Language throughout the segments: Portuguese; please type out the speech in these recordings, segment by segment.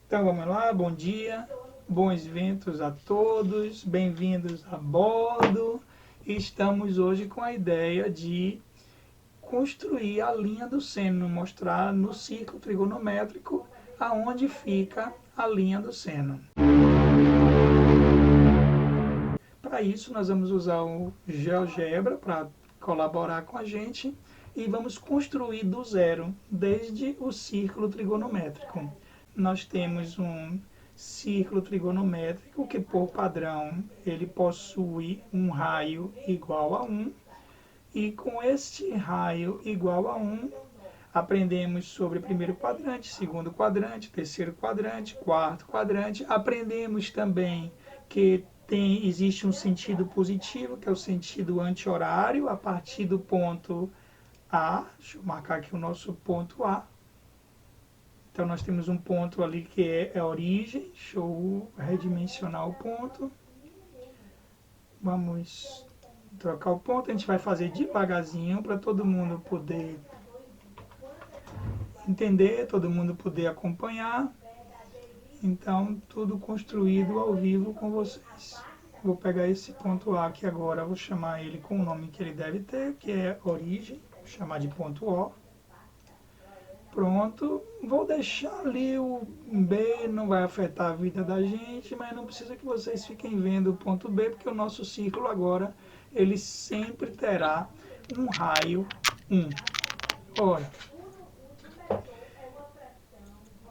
Então vamos lá, bom dia, bons ventos a todos, bem-vindos a bordo. Estamos hoje com a ideia de construir a linha do seno, mostrar no círculo trigonométrico aonde fica a linha do seno. Para isso nós vamos usar o GeoGebra para colaborar com a gente e vamos construir do zero, desde o círculo trigonométrico. Nós temos um círculo trigonométrico que, por padrão, ele possui um raio igual a 1, e com este raio igual a 1, aprendemos sobre primeiro quadrante, segundo quadrante, terceiro quadrante, quarto quadrante. Aprendemos também que existe um sentido positivo, que é o sentido anti-horário, a partir do ponto A. Deixa eu marcar aqui o nosso ponto A. Então nós temos um ponto ali que é a origem. Deixa eu redimensionar o ponto. Vamos trocar o ponto. A gente vai fazer devagarzinho para todo mundo poder entender, todo mundo poder acompanhar. Então, tudo construído ao vivo com vocês. Vou pegar esse ponto A aqui agora, vou chamar ele com o nome que ele deve ter, que é origem. Vou chamar de ponto O. Pronto, vou deixar ali o B, não vai afetar a vida da gente, mas não precisa que vocês fiquem vendo o ponto B, porque o nosso círculo agora, ele sempre terá um raio 1. Ora,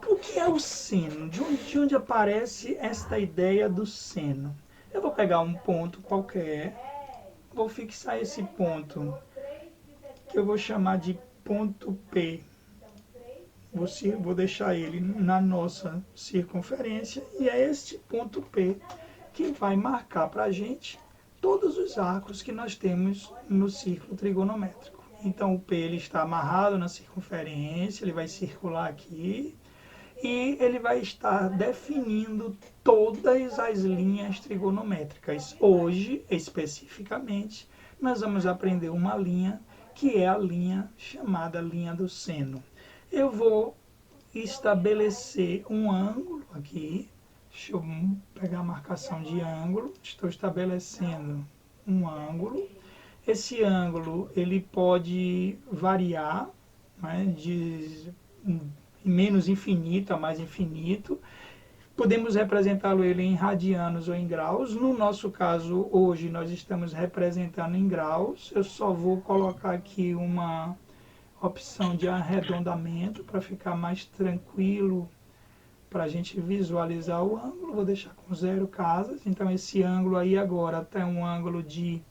o que é o seno? De onde aparece esta ideia do seno? Eu vou pegar um ponto qualquer, vou fixar esse ponto, que eu vou chamar de ponto P. Vou deixar ele na nossa circunferência, e é este ponto P que vai marcar para a gente todos os arcos que nós temos no círculo trigonométrico. Então o P ele está amarrado na circunferência, ele vai circular aqui, e ele vai estar definindo todas as linhas trigonométricas. Hoje, especificamente, nós vamos aprender uma linha que é a linha chamada linha do seno. Eu vou estabelecer um ângulo aqui. Deixa eu pegar a marcação de ângulo. Estou estabelecendo um ângulo. Esse ângulo ele pode variar, né, de menos infinito a mais infinito. Podemos representá-lo ele em radianos ou em graus. No nosso caso, hoje, nós estamos representando em graus. Eu só vou colocar aqui uma opção de arredondamento para ficar mais tranquilo para a gente visualizar o ângulo. Vou deixar com 0 casas. Então esse ângulo aí agora tem um ângulo de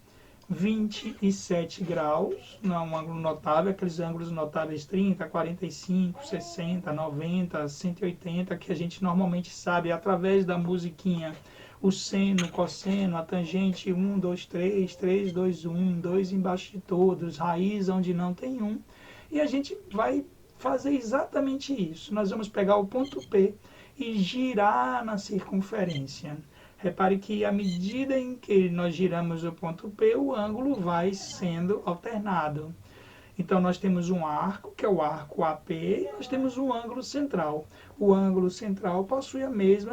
27 graus, não é um ângulo notável, aqueles ângulos notáveis 30, 45, 60, 90, 180, que a gente normalmente sabe através da musiquinha, o seno, cosseno, a tangente 1, 2, 3, 3, 2, 1, 2 embaixo de todos, raiz onde não tem 1, e a gente vai fazer exatamente isso. Nós vamos pegar o ponto P e girar na circunferência. Repare que à medida em que nós giramos o ponto P, o ângulo vai sendo alternado. Então nós temos um arco, que é o arco AP, e nós temos um ângulo central. O ângulo central possui a mesma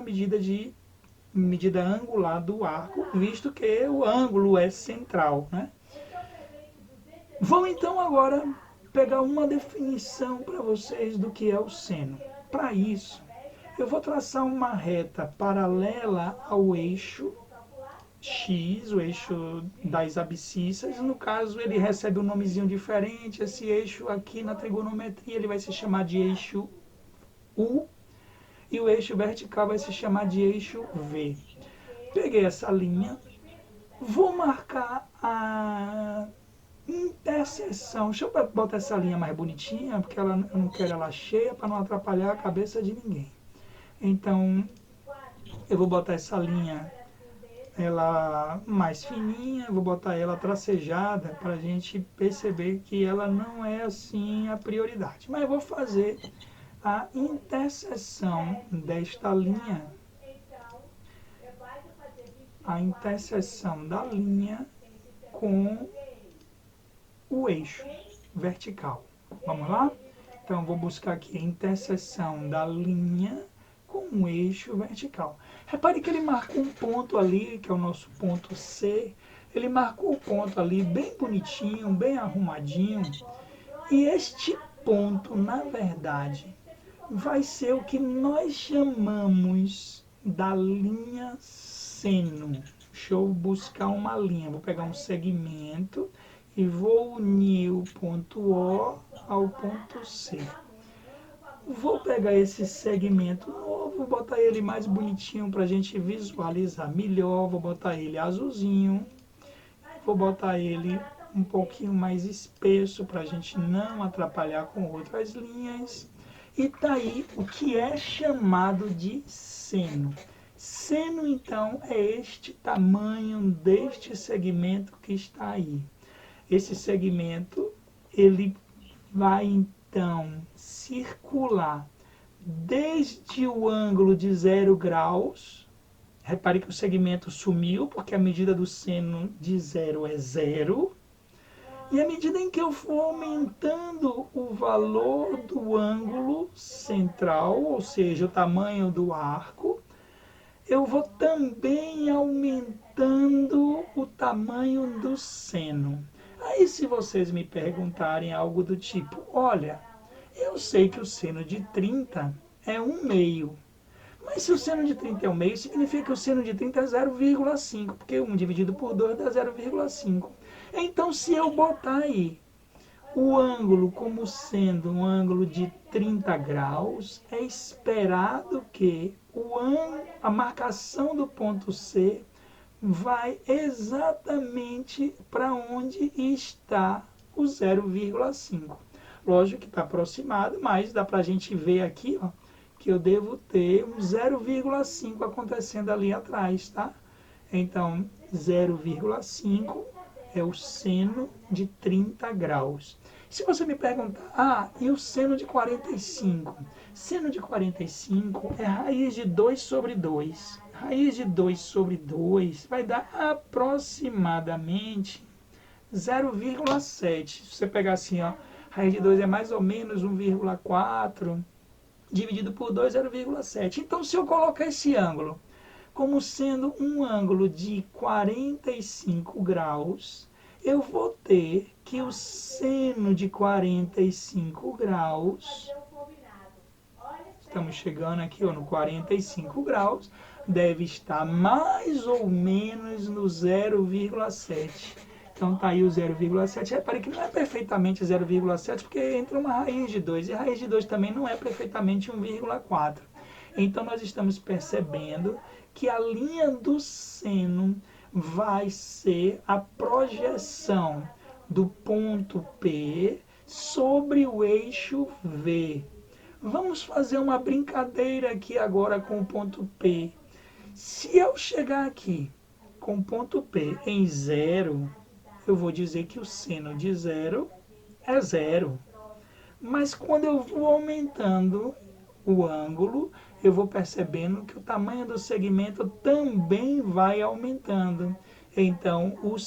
medida angular do arco, visto que o ângulo é central, né? Vamos então agora pegar uma definição para vocês do que é o seno. Para isso, eu vou traçar uma reta paralela ao eixo X, o eixo das abscissas. No caso, ele recebe um nomezinho diferente. Esse eixo aqui na trigonometria ele vai se chamar de eixo U, e o eixo vertical vai se chamar de eixo V. Peguei essa linha, vou marcar a interseção. Deixa eu botar essa linha mais bonitinha, porque eu não quero ela cheia para não atrapalhar a cabeça de ninguém. Então, eu vou botar essa linha ela mais fininha, vou botar ela tracejada para a gente perceber que ela não é assim a prioridade. Mas eu vou fazer a interseção desta linha, a interseção da linha com o eixo vertical. Vamos lá? Então, eu vou buscar aqui a interseção da linha com um eixo vertical. Repare que ele marcou um ponto ali, que é o nosso ponto C. Ele marcou o ponto ali bem bonitinho, bem arrumadinho. E este ponto, na verdade, vai ser o que nós chamamos da linha seno. Deixa eu buscar uma linha. Vou pegar um segmento e vou unir o ponto O ao ponto C. Vou pegar esse segmento novo, vou botar ele mais bonitinho para a gente visualizar melhor. Vou botar ele azulzinho. Vou botar ele um pouquinho mais espesso para a gente não atrapalhar com outras linhas. E tá aí o que é chamado de seno. Seno, então, é este tamanho deste segmento que está aí. Esse segmento, ele vai, então, circular desde o ângulo de 0 graus. Repare que o segmento sumiu, porque a medida do seno de 0 é 0. E à medida em que eu for aumentando o valor do ângulo central, ou seja, o tamanho do arco, eu vou também aumentando o tamanho do seno. Aí se vocês me perguntarem algo do tipo, olha, eu sei que o seno de 30 é 1/2. Mas se o seno de 30 é 1/2, significa que o seno de 30 é 0,5, porque 1 dividido por 2 dá 0,5. Então, se eu botar aí o ângulo como sendo um ângulo de 30 graus, é esperado que a marcação do ponto C vai exatamente para onde está o 0,5. Lógico que está aproximado, mas dá para a gente ver aqui, ó, que eu devo ter um 0,5 acontecendo ali atrás, tá? Então, 0,5 é o seno de 30 graus. Se você me perguntar, e o seno de 45? Seno de 45 é raiz de 2 sobre 2. Raiz de 2 sobre 2 vai dar aproximadamente 0,7. Se você pegar assim, ó, raiz de 2 é mais ou menos 1,4, dividido por 2, 0,7. Então, se eu colocar esse ângulo como sendo um ângulo de 45 graus, eu vou ter que o seno de 45 graus, estamos chegando aqui no 45 graus, deve estar mais ou menos no 0,7. Então tá aí o 0,7. Repare que não é perfeitamente 0,7, porque entra uma raiz de 2. E a raiz de 2 também não é perfeitamente 1,4. Então nós estamos percebendo que a linha do seno vai ser a projeção do ponto P sobre o eixo V. Vamos fazer uma brincadeira aqui agora com o ponto P. Se eu chegar aqui com o ponto P em 0, eu vou dizer que o seno de 0 é 0. Mas quando eu vou aumentando o ângulo, eu vou percebendo que o tamanho do segmento também vai aumentando. Então, o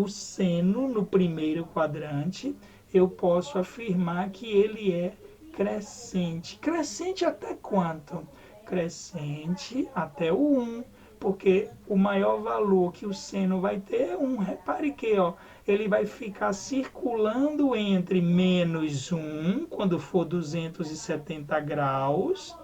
seno no primeiro quadrante, eu posso afirmar que ele é crescente. Crescente até quanto? Crescente até o 1, porque o maior valor que o seno vai ter é 1. Repare que ele vai ficar circulando entre menos 1, quando for 270 graus,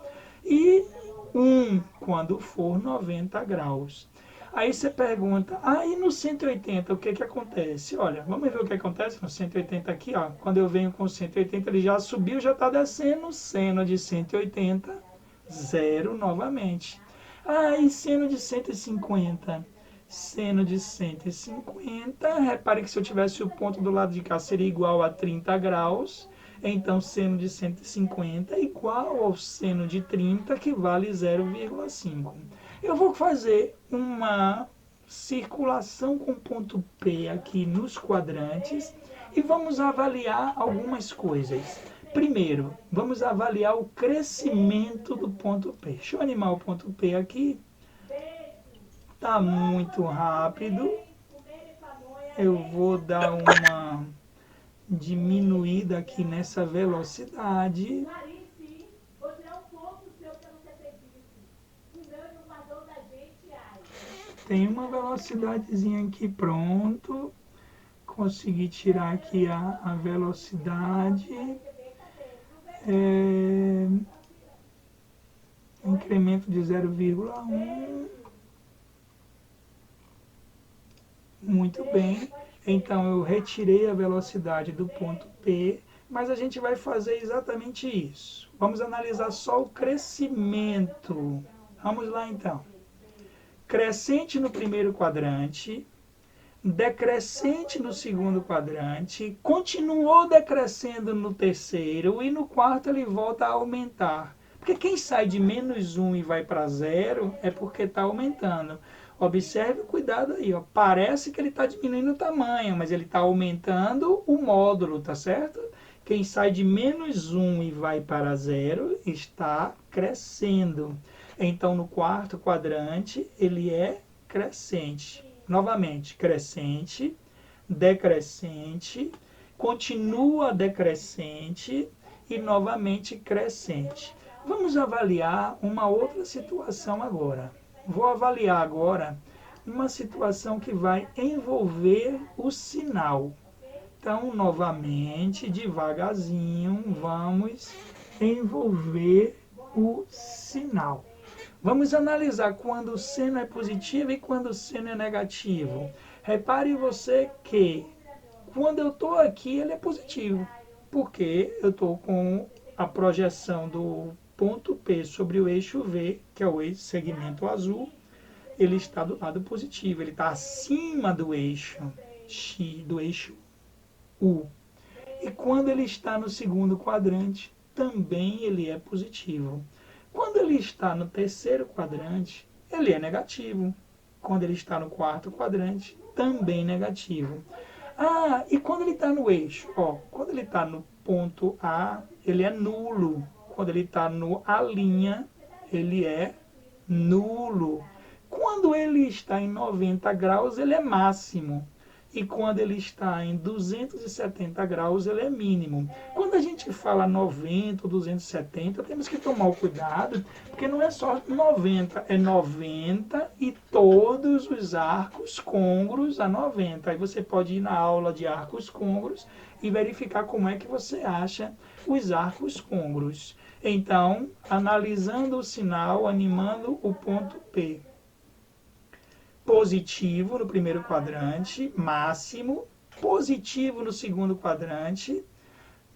e 1, quando for 90 graus. Aí você pergunta, e no 180 o que acontece? Olha, vamos ver o que acontece no 180 aqui, ó. Quando eu venho com 180, ele já subiu, já está descendo, seno de 180, 0 novamente. E seno de 150? Seno de 150, repare que se eu tivesse o ponto do lado de cá, seria igual a 30 graus. Então, seno de 150 é igual ao seno de 30, que vale 0,5. Eu vou fazer uma circulação com ponto P aqui nos quadrantes e vamos avaliar algumas coisas. Primeiro, vamos avaliar o crescimento do ponto P. Deixa eu animar o ponto P aqui. Está muito rápido. Eu vou dar uma diminuída aqui nessa velocidade. tem uma velocidadezinha aqui, pronto. Consegui tirar aqui a velocidade. Incremento de 0,1. Muito bem. Então eu retirei a velocidade do ponto P, mas a gente vai fazer exatamente isso. Vamos analisar só o crescimento. Vamos lá então. Crescente no primeiro quadrante, decrescente no segundo quadrante, continuou decrescendo no terceiro e no quarto ele volta a aumentar. Porque quem sai de -1 e vai para 0 é porque está aumentando. Observe o cuidado aí, ó. Parece que ele está diminuindo o tamanho, mas ele está aumentando o módulo, tá certo? Quem sai de -1 e vai para 0 está crescendo. Então, no quarto quadrante, ele é crescente. Novamente, crescente, decrescente, continua decrescente e novamente crescente. Vamos avaliar uma outra situação agora. Vou avaliar agora uma situação que vai envolver o sinal. Então, novamente, devagarzinho, vamos envolver o sinal. Vamos analisar quando o seno é positivo e quando o seno é negativo. Repare você que quando eu estou aqui ele é positivo, porque eu estou com a projeção do ponto P sobre o eixo V, que é o eixo segmento azul, ele está do lado positivo, ele está acima do eixo X, do eixo U. E quando ele está no segundo quadrante, também ele é positivo. Quando ele está no terceiro quadrante, ele é negativo. Quando ele está no quarto quadrante, também negativo. Ah, e quando ele está no eixo? Ó, quando ele está no ponto A, ele é nulo. Quando ele está no A', ele é nulo. Quando ele está em 90 graus, ele é máximo. E quando ele está em 270 graus, ele é mínimo. Quando a gente fala 90 ou 270, temos que tomar o cuidado, porque não é só 90, é 90 e todos os arcos côngruos a 90. Aí você pode ir na aula de arcos côngruos e verificar como é que você acha os arcos côngruos. Então, analisando o sinal, animando o ponto P. Positivo no primeiro quadrante, máximo, positivo no segundo quadrante,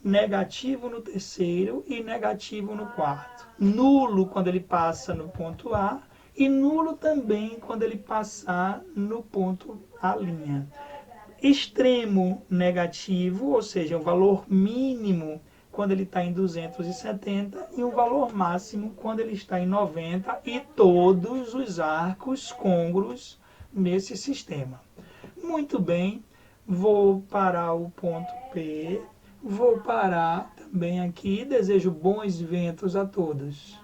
negativo no terceiro e negativo no quarto. Nulo quando ele passa no ponto A e nulo também quando ele passar no ponto A'. Extremo negativo, ou seja, um valor mínimo quando ele está em 270 e um valor máximo quando ele está em 90 e todos os arcos côngruos nesse sistema. Muito bem, vou parar o ponto P, vou parar também aqui, desejo bons ventos a todos.